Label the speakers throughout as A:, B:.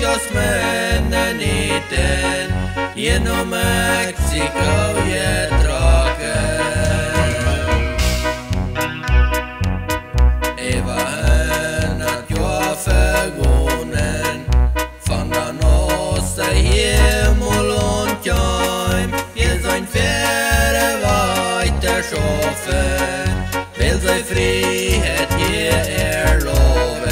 A: just meneniten genom Mexiko draken. Eva hennat jag förgånen fann oss hemolon kjøym jeg sånn fjerde weiter schaffen vil seg frihet jeg loven.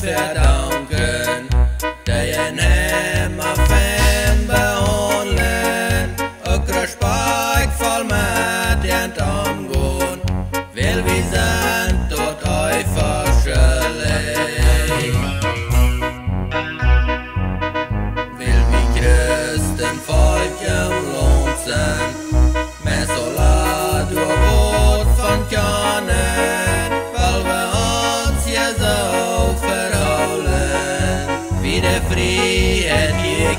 A: Verdanken, der en hemma fan behandlen Ökra spikfall med jent omgån Vil vi sendt åt ei forskjellig Vil vi kristen folken lånsen Med så la du og båt van kanen Valve hans Jesus Wie der Frieden hier